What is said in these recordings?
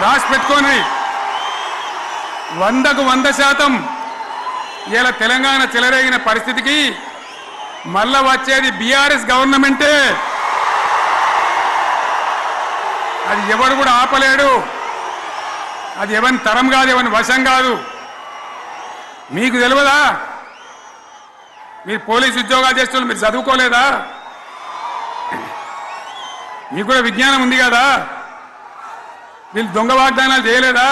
రాసి పెట్టుకోండి. 100కు 100% ఇలా తెలంగాణ చెలరేగిన పరిస్థితికి మళ్ళా వచ్చేది బీఆర్ఎస్ గవర్నమెంటే. అది ఎవరు కూడా ఆపలేడు. అది ఎవరి తరం కాదు, ఎవరి వశం కాదు. మీకు తెలియదా? మీరు పోలీసు ఉద్యోగాలు చేస్తున్నారు, మీరు చదువుకోలేదా? మీకు కూడా విజ్ఞానం ఉంది కదా? వీళ్ళు దొంగ వాగ్దానాలు చేయలేదా?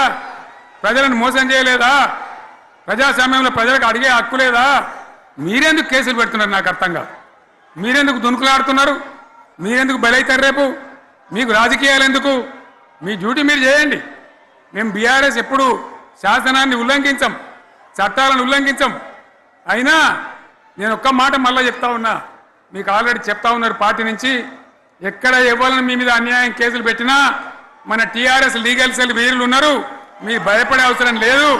ప్రజలను మోసం చేయలేదా? ప్రజాస్వామ్యంలో ప్రజలకు అడిగే హక్కు లేదా? మీరెందుకు కేసులు పెడుతున్నారు? నాకు అర్థం కాదు. మీరెందుకు దునుకులాడుతున్నారు? మీరెందుకు బలైతారు? రేపు మీకు రాజకీయాలు ఎందుకు? మీ డ్యూటీ మీరు చేయండి. మేము బీఆర్ఎస్ ఎప్పుడు శాసనాన్ని ఉల్లంఘించాం, చట్టాలను ఉల్లంఘించాం. అయినా నేను ఒక్క మాట మళ్ళీ చెప్తా ఉన్నా, మీకు ఆల్రెడీ చెప్తా ఉన్నారు పార్టీ నుంచి, ఎక్కడ ఎవరిని మీ మీద అన్యాయం కేసులు పెట్టినా మన టీఆర్ఎస్ లీగల్ సెల్ వీరులు ఉన్నారు. మీరు భయపడే అవసరం లేదు.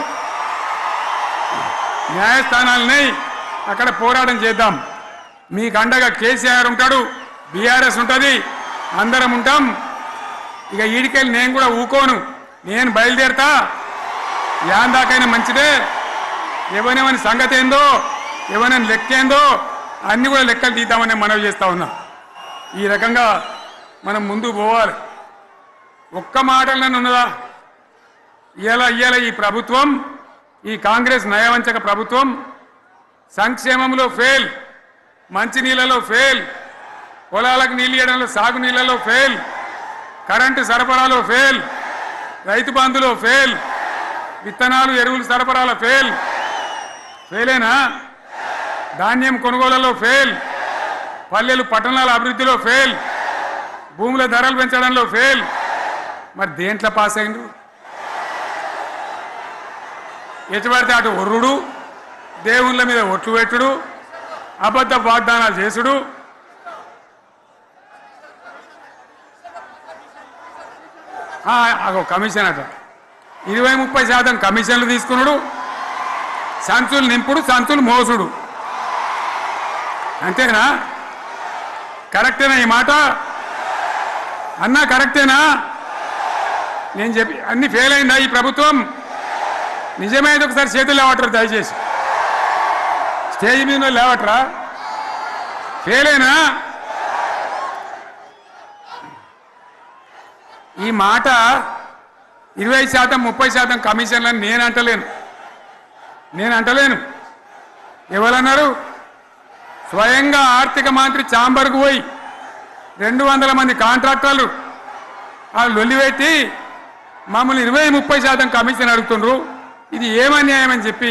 న్యాయస్థానాలని అక్కడ పోరాటం చేద్దాం. మీకు అండగా కేసీఆర్ ఉంటాడు, బీఆర్ఎస్ ఉంటుంది, అందరం ఉంటాం. ఇక ఈడికెళ్ళి నేను కూడా ఊకోను. నేను బయలుదేరతా. యాందాకైనా మంచిదే. ఎవరెవరి సంగతి ఏందో, ఎవరైనా లెక్కేందో అన్ని కూడా లెక్కలు తీద్దామని మనవి చేస్తా ఉన్నా. ఈ రకంగా మనం ముందుకు పోవాలి. ఒక్క మాటలను ఉన్నదా? ఇవాళ ఈ ప్రభుత్వం, ఈ కాంగ్రెస్ నయవంచక ప్రభుత్వం సంక్షేమంలో ఫెయిల్, మంచినీళ్ళలో ఫెయిల్, పొలాలకు నీళ్ళు ఇవ్వడంలో, సాగునీళ్ళలో ఫెయిల్, కరెంటు సరఫరాలో ఫెయిల్, రైతు బంధులో ఫెయిల్, విత్తనాలు ఎరువులు సరఫరాలో ఫెయిలేనా? ధాన్యం కొనుగోలులో ఫెయిల్, పల్లెలు పట్టణాల అభివృద్ధిలో ఫెయిల్, భూముల ధరలు పెంచడంలో ఫెయిల్. మరి దేంట్లో పాస్ అయిండు? ఎటుపడితే అటు ఒర్రుడు, దేవుళ్ళ మీద ఒట్లు పెట్టుడు, అబద్ధ వాగ్దానాలు చేసుడు. కమిషన్ అట 20-30% కమిషన్లు తీసుకున్నాడు, సంచులు నింపుడు, సంచులు మోసుడు. అంతేనా? కరెక్టేనా ఈ మాట? అన్నా కరెక్టేనా? నేను చెప్పి అన్ని ఫెయిల్ అయిందా ఈ ప్రభుత్వం? నిజమైతే ఒకసారి చేతులు లేవటరు దయచేసి. స్టేజ్ మీద లేవటరా? ఫెయిలేనా? ఈ మాట 20%-30% కమిషన్లని నేను అంటలేను. ఎవరన్నారు? స్వయంగా ఆర్థిక మంత్రి ఛాంబర్కు పోయి 200 మంది కాంట్రాక్టర్లు వాళ్ళు లొల్లిపెట్టి మమ్మల్ని 20-30% కమిషన్ అడుగుతుండ్రు, ఇది ఏమన్యాయం అని చెప్పి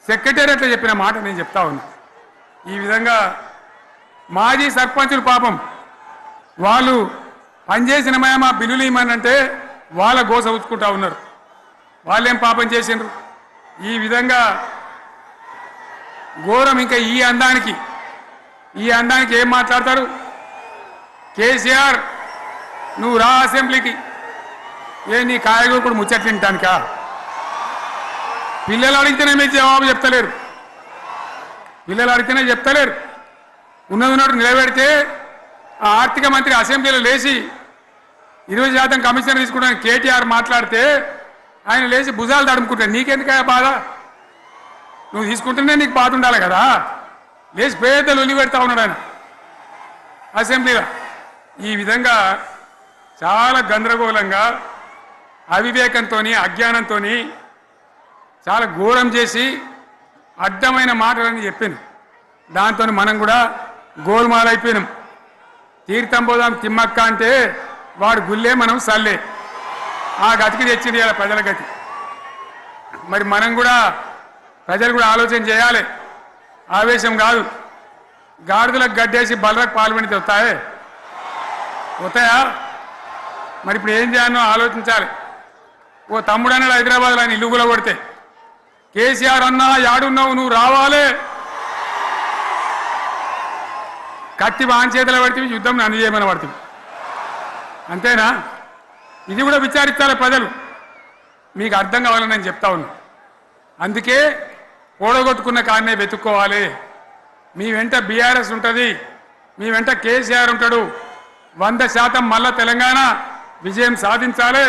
సెక్రటేరియట్లో చెప్పిన మాట నేను చెప్తా ఉన్నా. ఈ విధంగా మాజీ సర్పంచులు పాపం వాళ్ళు పనిచేసిన మా బిల్లులు ఇవ్వమనంటే వాళ్ళ గోస ఉచ్చుకుంటా ఉన్నారు. వాళ్ళేం పాపం చేసిండ్రు? ఈ విధంగా ఘోరం. ఇంకా ఈ అందానికి ఏం మాట్లాడతారు? కేసీఆర్ నువ్వు రా అసెంబ్లీకి. నీ కాయగూరకుడు ముచ్చట్లు తింటానికా? పిల్లలు అడిగితేనే మీరు జవాబు చెప్తలేరు. ఉన్నట్టు నిలబెడితే ఆ ఆర్థిక మంత్రి అసెంబ్లీలో లేచి 20% కమిషన్ తీసుకుంటాను కేటీఆర్ మాట్లాడితే ఆయన లేచి భుజాలు తడుముకుంటాడు. నీకెందుకు బాధ? నువ్వు తీసుకుంటేనే నీకు బాధ ఉండాలి కదా. లేచి పేదలు ఒలి పెడతా ఉన్నాడు ఆయన అసెంబ్లీలో. ఈ విధంగా చాలా గందరగోళంగా, అవివేకంతో, అజ్ఞానంతో చాలా ఘోరం చేసి అడ్డమైన మాటలని చెప్పింది. దాంతో మనం కూడా గోల్మాలైపోయినాం. తీర్థం పోదాం తిమ్మక్క అంటే వాడు గుల్లే, మనం సల్లే. ఆ గతికి తెచ్చింది ఇలా ప్రజల గతి. మరి మనం కూడా, ప్రజలు కూడా ఆలోచన చేయాలి. ఆవేశం కాదు. గాడిదలకు గడ్డేసి బలరకు పాల్పడితే వస్తాయా? మరి ఇప్పుడు ఏం చేయాలో ఆలోచించాలి. ఓ తమ్ముడు అన్నాడు హైదరాబాద్లో, ఆయన ఇల్లు కూడా కొడితే, కేసీఆర్ అన్నా యాడున్నావు, నువ్వు రావాలి. కత్తి బాంచేతలు పడితే యుద్ధం నన్ను చేయమని పడుతుంది. అంతేనా? ఇది కూడా విచారించాలి ప్రజలు. మీకు అర్థం కావాలని నేను చెప్తా ఉన్నా. అందుకే ఓడగొట్టుకున్న కాడనే వెతుక్కోవాలి. మీ వెంట బీఆర్ఎస్ ఉంటుంది, మీ వెంట కేసీఆర్ ఉంటాడు. 100% మళ్ళా తెలంగాణ విజయం సాధించాలి.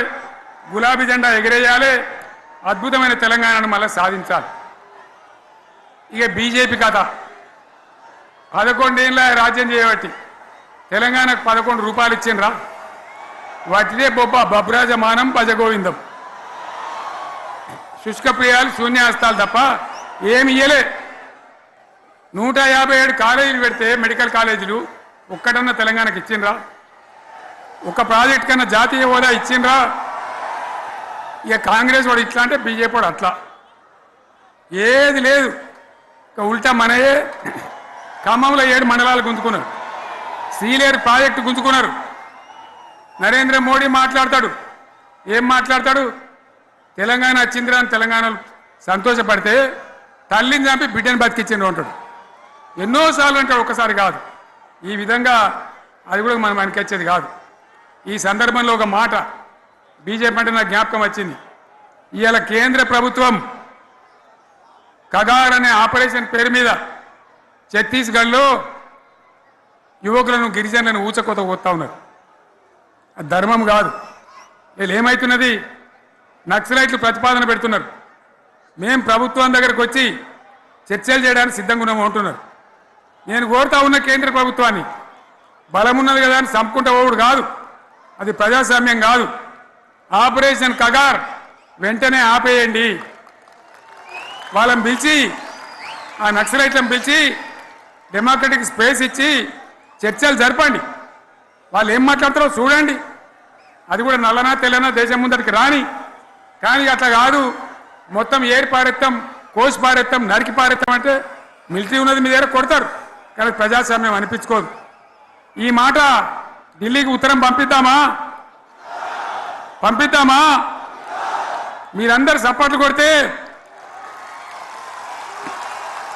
గులాబీ జెండా ఎగిరేయాలి, అద్భుతమైన తెలంగాణను మళ్ళీ సాధించాలి. ఇక బీజేపీ కథ 11 ఏళ్ళ రాజ్యం చేయబట్టి తెలంగాణకు 11 రూపాయలు ఇచ్చిండ్రా? వాటిదే బబ్రాజమానం భజగోవిందం, శుష్కప్రియాలు శూన్యాస్తాలు తప్ప ఏమి ఇయ్యలే. 157 కాలేజీలు పెడితే మెడికల్ కాలేజీలు ఒక్కటన్నా తెలంగాణకు ఇచ్చిండ్రా? ఒక ప్రాజెక్ట్ కన్నా జాతీయ హోదా ఇచ్చిండ్రా? ఇక కాంగ్రెస్ వాడు ఇట్లా అంటే బీజేపీ వాడు అట్లా, ఏది లేదు. ఇక ఉల్టా మనయే ఖమ్మంలో 7 మండలాలు గుంజుకున్నారు, సీలేరు ప్రాజెక్టు గుంజుకున్నారు. నరేంద్ర మోడీ మాట్లాడతాడు, ఏం మాట్లాడతాడు? తెలంగాణ వచ్చిందిరా అని తెలంగాణలో సంతోషపడితే తల్లిని చంపి బిడ్డను బతికిచ్చిండ్రు అంటాడు. ఎన్నోసార్లు అంటాడు, ఒక్కసారి కాదు. ఈ విధంగా అది కూడా మనం అనిపించేది కాదు. ఈ సందర్భంలో ఒక మాట బీజేపీ అంటే నాకు జ్ఞాపకం వచ్చింది. ఇవాళ కేంద్ర ప్రభుత్వం కగార్ అనే ఆపరేషన్ పేరు మీద ఛత్తీస్గఢ్లో యువకులను గిరిజనులను ఊచకోత పోతా ఉన్నారు. అది ధర్మం కాదు. వీళ్ళు ఏమవుతున్నది? నక్సలైట్లు ప్రతిపాదన పెడుతున్నారు, మేము ప్రభుత్వం దగ్గరకు వచ్చి చర్చలు చేయడానికి సిద్ధంగా ఉన్నాము అంటున్నారు. నేను కోరుతా ఉన్న కేంద్ర ప్రభుత్వాన్ని, బలమున్నది కదా అని చంపుకుంటా పోవుడు కాదు, అది ప్రజాస్వామ్యం కాదు. ఆపరేషన్ కగార్ వెంటనే ఆపేయండి. వాళ్ళని పిలిచి, ఆ నక్సలైట్లను పిలిచి డెమోక్రటిక్ స్పేస్ ఇచ్చి చర్చలు జరపండి. వాళ్ళు ఏం మాట్లాడతారో చూడండి. అది కూడా నల్లనా తెల్లనా దేశం ముందరికి రాని. కానీ అట్లా కాదు, మొత్తం ఏరి పారెత్తాం, కోసి పారెత్తాం, నరికి పారెత్తాం అంటే మిలిటరీ ఉన్నది మీ దగ్గర కొడతారు. కానీ ప్రజాస్వామ్యం అనిపించుకోదు. ఈ మాట ఢిల్లీకి ఉత్తరం పంపిద్దామా? పంపిద్దామా? మీరందరూ సపోర్ట్లు కొడితే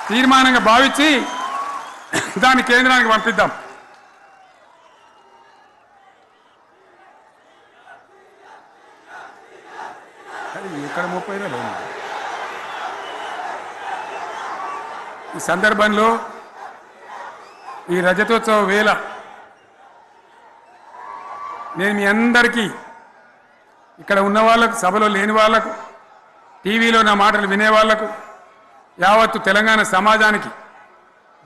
తీర్మానంగా భావించి దాన్ని కేంద్రానికి పంపిద్దాం. ఇక్కడ 30 ఈ సందర్భంలో ఈ రజతోత్సవ వేళ నేను మీ అందరికీ, ఇక్కడ ఉన్న వాళ్ళకు, సభలో లేని వాళ్లకు, టీవీలో నా మాటలు వినే వాళ్లకు, యావత్తు తెలంగాణ సమాజానికి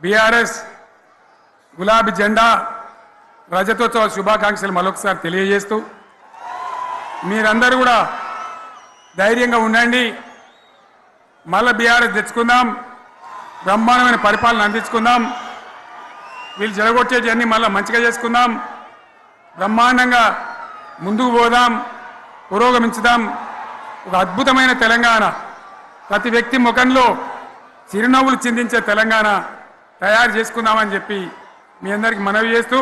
బీఆర్ఎస్ గులాబీ జెండా రజతోత్సవ శుభాకాంక్షలు మరొకసారి తెలియజేస్తూ, మీరందరూ కూడా ధైర్యంగా ఉండండి. మళ్ళీ బీఆర్ఎస్ తెచ్చుకుందాం, బ్రహ్మాండమైన పరిపాలన అందించుకుందాం. వీళ్ళు జరగొచ్చేటివన్నీ మళ్ళీ మంచిగా చేసుకుందాం, బ్రహ్మాండంగా ముందుకు పోదాం, పురోగమించుదాం. ఒక అద్భుతమైన తెలంగాణ, ప్రతి వ్యక్తి ముఖంలో చిరునవ్వులు చిందించే తెలంగాణ తయారు చేసుకుందామని చెప్పి మీ అందరికీ మనవి చేస్తూ,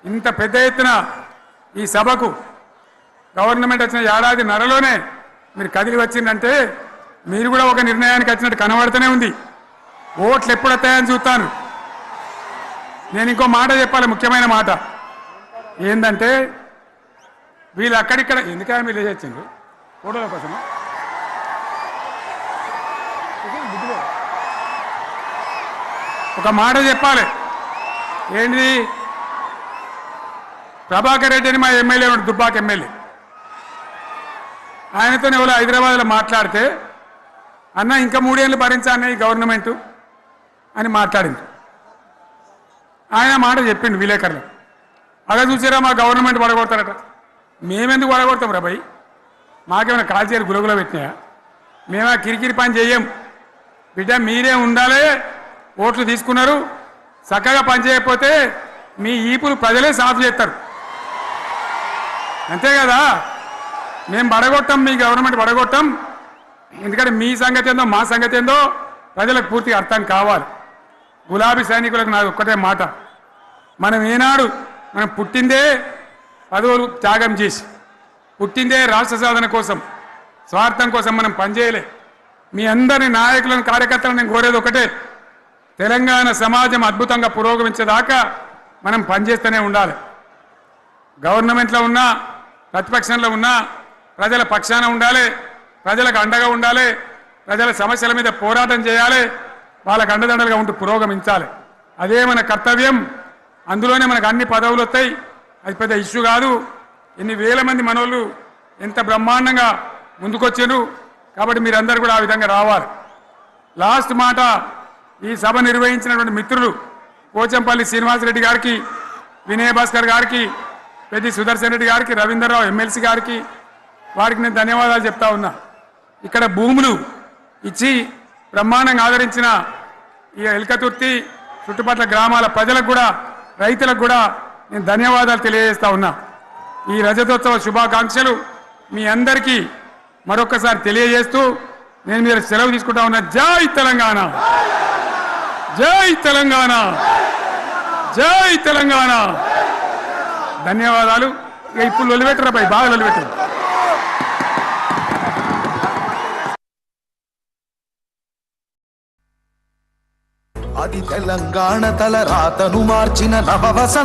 ఇంత పెద్ద ఎత్తున ఈ సభకు గవర్నమెంట్ వచ్చిన ఏడాది నరలోనే మీరు కదిలి వచ్చిందంటే మీరు కూడా ఒక నిర్ణయానికి వచ్చినట్టు కనబడుతూనే ఉంది. ఓట్లు ఎప్పుడు వస్తాయని చూస్తాను. నేను ఇంకో మాట చెప్పాలి, ముఖ్యమైన మాట ఏంటంటే, వీళ్ళు అక్కడిక్కడ ఎందుకని మీరు లేచొచ్చిండ్రు ఫోటోల కోసమా? ఒక మాట చెప్పాలి. ఏంటిది? ప్రభాకర్ రెడ్డి అని మా ఎమ్మెల్యే ఉన్నాడు, దుబ్బాక ఎమ్మెల్యే. ఆయనతో ఎవరో హైదరాబాద్లో మాట్లాడితే, అన్న ఇంకా 3 ఏళ్ళు భరించాలి ఈ గవర్నమెంటు అని మాట్లాడింది. ఆయన మాట చెప్పిండు విలేకరులు. అలా చూసారా మా గవర్నమెంట్ పడగొడతారట. మేమెందుకు పడగొడతాం రా భయ్? మాకేమైనా కాల్చేరు గులగుల పెట్టినాయా? మేమా కిరికిరి పని చెయ్యం. బిడ్డ మీరే ఉండాలి, ఓట్లు తీసుకున్నారు, చక్కగా పని చేయకపోతే మీ ఈపులు ప్రజలే సాఫ్ చేస్తారు. అంతే కదా? మేము పడగొట్టాం, మీ గవర్నమెంట్ పడగొట్టాం. ఎందుకంటే మీ సంగతి ఏందో మా సంగతి ఏందో ప్రజలకు పూర్తిగా అర్థం కావాలి. గులాబీ సైనికులకు నాకు ఒక్కటే మాట, మనం ఏనాడు మనం పుట్టిందే పదవులు త్యాగం చేసి, పుట్టిందే రాష్ట్ర సాధన కోసం, స్వార్థం కోసం మనం పనిచేయలే. మీ అందరి నాయకులను, కార్యకర్తలను నేను కోరేది ఒకటే, తెలంగాణ సమాజం అద్భుతంగా పురోగమించేదాకా మనం పనిచేస్తూనే ఉండాలి. గవర్నమెంట్లో ఉన్నా, ప్రతిపక్షంలో ఉన్నా ప్రజల పక్షాన ఉండాలి, ప్రజలకు అండగా ఉండాలి, ప్రజల సమస్యల మీద పోరాటం చేయాలి, వాళ్ళకు అండదండలుగా ఉంటూ పురోగమించాలి. అదే మన కర్తవ్యం. అందులోనే మనకు అన్ని పదవులు వస్తాయి. అది పెద్ద ఇష్యూ కాదు. ఎన్ని వేల మంది మనోళ్ళు ఎంత బ్రహ్మాండంగా ముందుకొచ్చారు. కాబట్టి మీరందరూ కూడా ఆ విధంగా రావాలి. లాస్ట్ మాట, ఈ సభ నిర్వహించినటువంటి మిత్రులు పోచంపల్లి శ్రీనివాసరెడ్డి గారికి, వినయ్ భాస్కర్ గారికి, పెద్ది సుదర్శన్ రెడ్డి గారికి, రవీంద్రరావు ఎమ్మెల్సీ గారికి, వారికి నేను ధన్యవాదాలు చెప్తా ఉన్నా. ఇక్కడ భూములు ఇచ్చి బ్రహ్మాండంగా ఆదరించిన ఈ ఎల్కతుర్తి చుట్టుపక్కల గ్రామాల ప్రజలకు కూడా, రైతులకు కూడా నేను ధన్యవాదాలు తెలియజేస్తా ఉన్నా. ఈ రజతోత్సవ శుభాకాంక్షలు మీ అందరికీ మరొకసారి తెలియజేస్తూ నేను మీరు సెలవు తీసుకుంటా ఉన్నా. జై తెలంగాణ, జై తెలంగాణ, జై తెలంగాణ. ధన్యవాదాలు. ఇక ఇప్పుడు లొలిపెట్టరా పై, బాగా లొలిపెట్టరు. అది తెలంగాణ తల రాతను మార్చిన నవ